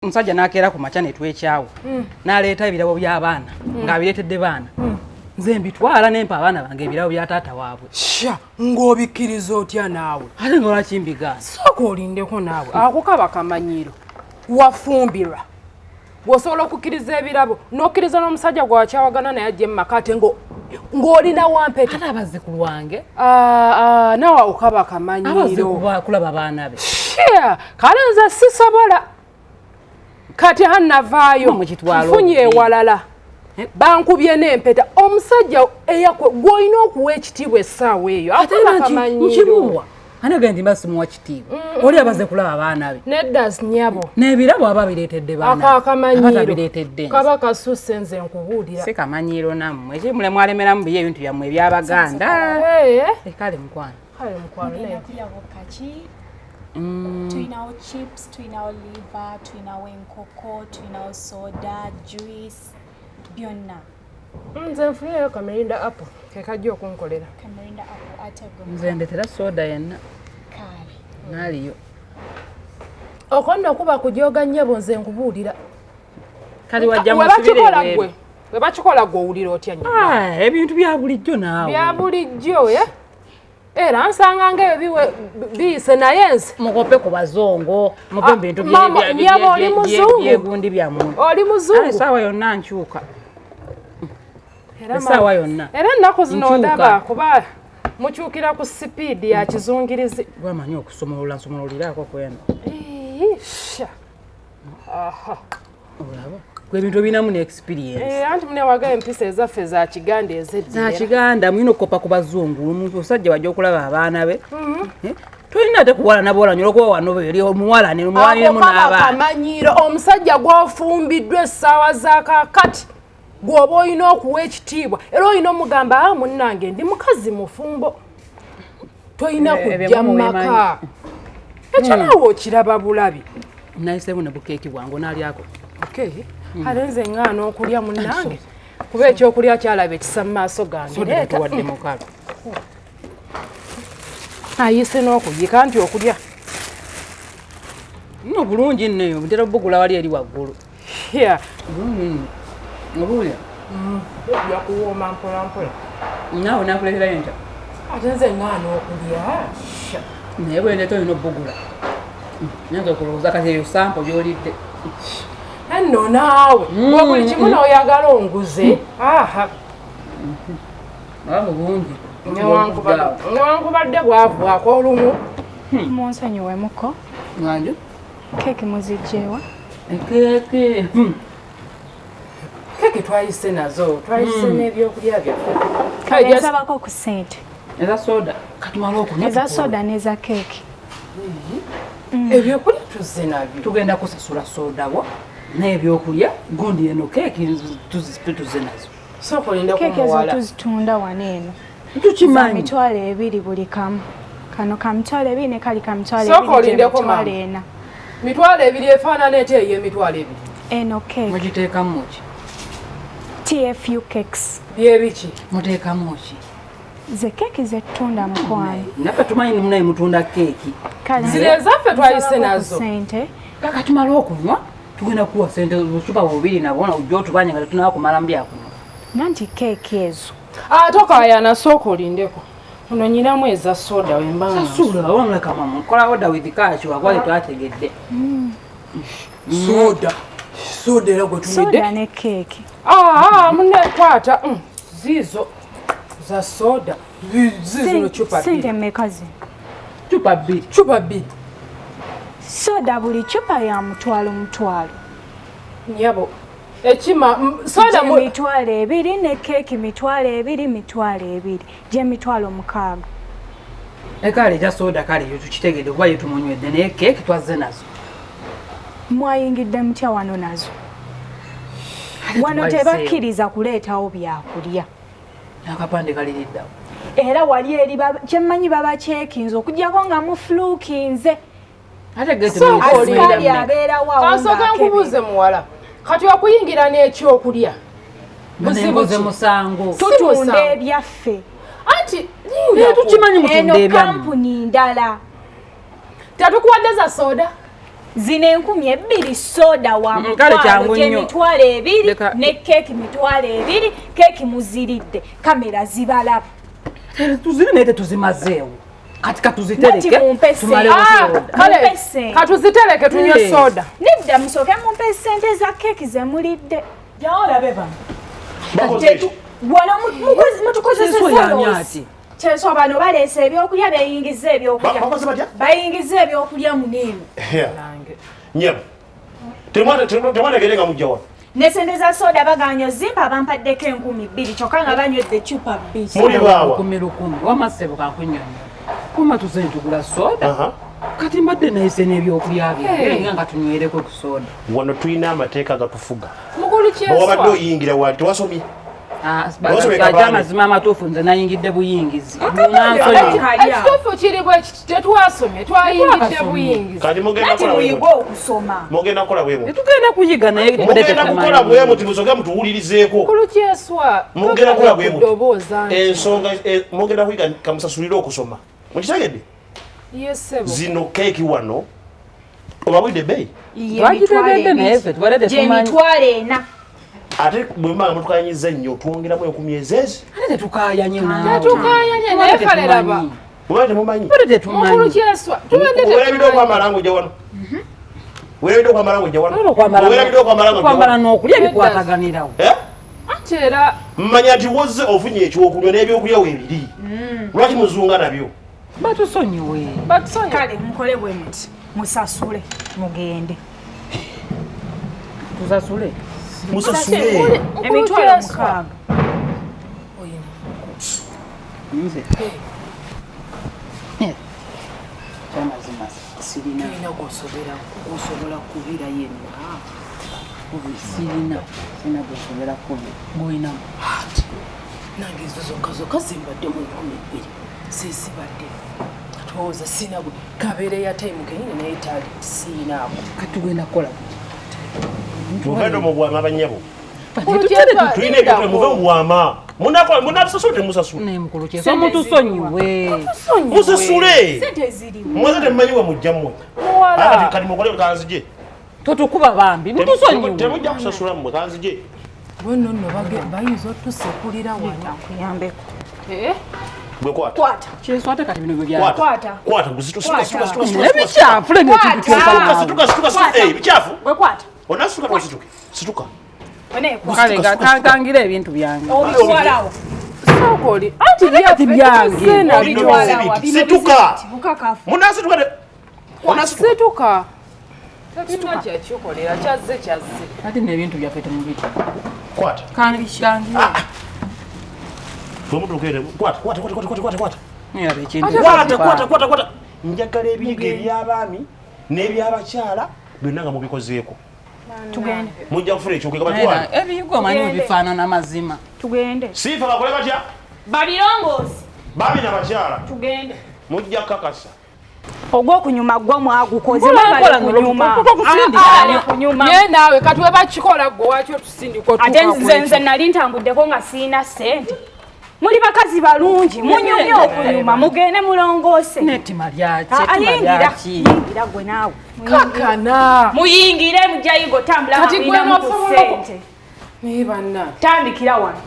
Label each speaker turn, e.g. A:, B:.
A: Musajja nakeera ku macha ne twekyawo. Naleeta ebirabo by'abaana ng'abireetedde baana. Nze mbitwala nempa abaana bange ebirabo bya taata waabwe.
B: Sha ng'obikkiriza otya naawe?
A: Ate nga lwaki mbigaana?
B: Sooka olindeko naawe. Akukaba kamanyiiro. Wafumbirwa. Bw'osobola okukkiriza ebirabo n'okkiriza n'omusajja gwakyawagana naye ajje mu maka ate ng'olina wampeta.
A: Ate abazzukulu wange.
B: Naawe akukaba kamanyiiro.
A: Abazzukulu kulaba baana be.
B: Sha kale nze sisobola. Kati hannavaayo nfunye ewalala bankubye n'empeta omusajja eyakwe gw'olina okuwa ekitiibwa essaawa eyo
A: nkimuwa anagenda mbasimuwa kitiibwa oli abaze kulaba abaana be
B: nedda nyabo
A: n'ebirabo aba bireetedde baana
B: akamanyiiro kaba kasusse nze nkubuulira
A: si kamanyiiro nammwe ekimule mwalemeramu biye ebintu byammwe ebyabaganda kale mukwano
C: Twinawo chips, twinawo liver, twinawo enkoko, twinawo soda, juice, byonna.
B: Nze nfunayo kamerinda apple kekajja okunkolera.
C: Kamerinda apple ate gwe.
A: Nze ndetera soda yenna.
C: Kale.
A: Naliyo.
B: Okonna kuba kujoga nnyebo nze nkubuulira.
A: Kali wajja musibire gwe.
B: Bwe bakikola gwe owulira otya nnyo?
A: Ebintu bya bulijjo naawe.
B: Bya bulijjo era nsanga ng'ebyo biyise naye nze
A: mukope ku bazongo mupe bintu byegundi byammwe
B: oli muzungu
A: essaawa yonna nkyuka essaawa yonna
B: era ennaku zino ondaba kuba mukyukira ku sipiidi ya kizungirizi
A: gwamanyi okusomolola nsomololiraako kweno olaba ebintu obinamu ne experience
B: anti munewaga empisa ezaffe za kiganda
A: za kiganda mulina okukopa ku bazungu omuntu osajja wajja okulaba abaana be tolina ate kuwalana bwolanya olwokuba wano eri omuwalane omuwalaniremu n'abaana
B: amanyiiro omusajja gw'ofumbiddwa essaawa za kaakati gw'oba olina okuwa ekitiibwa era olina omugamba munnange ndi mukazi mufumbo tolina kujja mu maka ekyo naawe okiraba bulabi
A: nayiseemu ne bukeeki bwange onaalyako
B: ate nze ŋŋaana okulya munnange kuba ekyokulya kyalaba ekisa mu maaso gange
A: tuwadde mukalo
B: ayise n'okuyika nti okulya
A: nno bulungi nneyo ntera obugula wali eri waggulu obulya
B: ojja kuwooma mpolampola
A: naawe nakuleeterayo ntya
B: ate nze ŋŋaana okulya
A: naye bwendeta olina obugula nyanza okulowooza kati eyo sampo gy'olidde
B: enno naawe buli kimu n'oyagala onguze
A: bulungi
B: newankubadde bwavwako olumu
D: munsonyiwemuko
A: nganje
D: keeki muzijjeewa
A: keeki
B: keeki twayise nazo twayise n'ebyokulya byaffe
D: kale nsabako ku ssente
A: eza soda katumala okunywa
D: eza soda n'eza keeki
B: ebyokulya tuzze nabyo
A: tugenda kusasula soda wa n'ebyokulya gundi eno keeki tuzze nazo
B: sooka olinde
D: keeki ezo tuzitunda wano eno
A: tukimanyi
D: mitwalo 2 buli kamu kano ka mitwalo 2 ne kali ka mitwalo 2
B: sooka olindeko ena mitwalo 2 efaanana ete eyo emitwalo 2
D: eno keeki
A: mugiteekamu ki
D: TFU cakes
B: byebiki
A: muteekamu ki
D: ze keeki zetunda mukwano
A: naffe tumanyi munaye mutunda keeki
B: zino ezaffe twayise nazo
D: sente
A: kaka tumala okunywa tugenda kuwa sente bucupa bubiri nabona ujja otubanye nga tetunaba kumala mbyakunywa
D: nanti keeki ezo
B: tokaayana sooka olindeko ono nyinamu eza soda wembanga
A: sasula wamuleka mama kola oda with cash wagwale twategedde
B: soda era gwe tumidde
D: soda ne keeki
B: munekwata zizo za soda zizino chupa
D: sente mmeka zino
A: chupa bbiri
D: soda buli chupa ya mutwalo
B: nyabo ekima soda
D: mitwalo 2 ne keeki mitwalo 2 gye mitwalo 6
A: ekale ja soda kale yo tukitegedde kuba yetumunywedde naye keeki twazze nazo
D: mwayingidde mutya wano nazo wano tebakkiriza kuleetawo byakulya
A: akapande kaliriddawo
D: era wali eri kyemmanyi babakyekinze okugyako nga mufuluukinze asikali abeerawo
B: kansooka nkubuuze muwala kati wakuyingira n'ekyokulya
A: buzibuze musango
D: tutunda ebyaffe
B: anti
A: tukimanyi mutunda
D: eno kampuni ndala
B: tatukuwadde za soda
D: zino 2,000 soda wa mutwalo gyemitwalo 2 ne keeki mitwalo 2 keeki muziridde kamera zibalaba
A: tuziri naye tetuzimazeewo kati katuzitereke
B: katuzitereke tunywe soda
D: nedda musooke mumpe sente za keeki zemulidde
B: jaolabe bano
D: wano mutukozesezoloosi kyenso bano baleese ebyokulya beyingiza ebyokulya bayingiza ebyokulya muneeno
E: nyebo temwategerenga mujja wano
D: ne sente za soda baganya zimpa bampaddeko 2,000 kyokka nga banywedde cupa 2
E: muli baawa
A: 10 wamasebo kakunyonyo kuma tuzeni tugula soda kati mbadde nayise n'ebyokulya bye nga tunywereko ku soda
E: wano tulina amateeka gatufuga
B: mukulu kyeswa
E: bwabadde oyingira wali tewasomye
A: amazima amatuufu nze nayingidde buyingizi
B: ekituufu kiri bwe kiti tetwasomye twayingidde buyingizi
E: kati mugenda kukola bwemu
A: tetugenda kuyiga naye
E: mugenda kukola bwemu timusoke mutuwulirizeeko
B: mukulu kyeswa
E: mugenda kukola bwemu
B: ddobooza
E: ensonga mugenda kuyiga kamusasulire okusoma mukitegedde zino keeki wano obabwidde ebbeeyi
D: gyemitwalo 4
E: ate bwemanga mutukayanyiza nnyo twongeramu 10 ezezi
A: ate tetukayanye
B: naye kale laba
E: mubale temumanyi
B: mukulu kyeswa
E: werabidde okwamala ng'ojja wano werabidde okwamala ng'ojja wano werabidde okwamala
A: kwambala n'okulya ebikwataganirawo
B: ate era
E: mmanya nti wozze ofunye ekyokunywa n'ebyokulya weebiri lwaki muzunga nabyo
A: batusonyiwe
D: kale mukole bwe muti musasule mugende
A: tusasule
E: musasule
D: emitwalo 6
A: nze kyamazima sirina gosobola kubira yenna sirina gosobola kubira goyinamu
B: nange ezo zokka zimbadde mu 2,000 sisibadde atowooza sinabwe kabeere ya time kenyini naye tali siinaako
A: katugenda kukola
E: mugende mubwama abanyabo tulina
B: tulina
E: ebyokulya muve mubwama munabisasule temusasule
A: mutusonyiwe
E: musasule
D: sente zirimu
E: mweze temumanyi we mujjammwe kati mukole kanzije
A: totukuba bambi mutusonyiwe
E: temujja kusasula mmwe kanzije
B: bono nno bayinza otusekulira wano
D: kuyambeko
E: bwe kwata
A: kyeswa ate kati bino
E: kwata
A: ebikyafu
E: bikyafu
D: wekwata
E: onasituka twasituke situka
A: kangira ebintu byange
D: obitwalawo
B: sokoli
A: kati byange
E: situka munasituka
B: situka tatulina kyakikolera kyazze
A: ati nebintu byaffe temubita
E: kwata
A: kangira
E: kwata njagala ebiyiga eby'abaami n'ebyabakyala byonna nga mubikozeeko
D: tugende
E: mujja kufuna ekyokwega
A: ebiyiga omanyi bifaanana mazima
D: tugende
E: siifa bakole batya
D: babirongoosi
E: baami nabakyala
D: tugende
E: mujja kukakasa
D: ogw'okunyuma gwo mwagukoze
B: naye naawe kati we bakikola gwe waki otusindika
D: ate nze nali ntambuddeko nga siina ssente muli bakazi balungi munyumye okunyuma mugende mulongoose
A: netima lyaki
D: yingira gwe naawe
B: kakana
D: muyingire mujjayigo tambula
B: kati gwe
D: ku ssente
B: naye banna
D: tandikira wano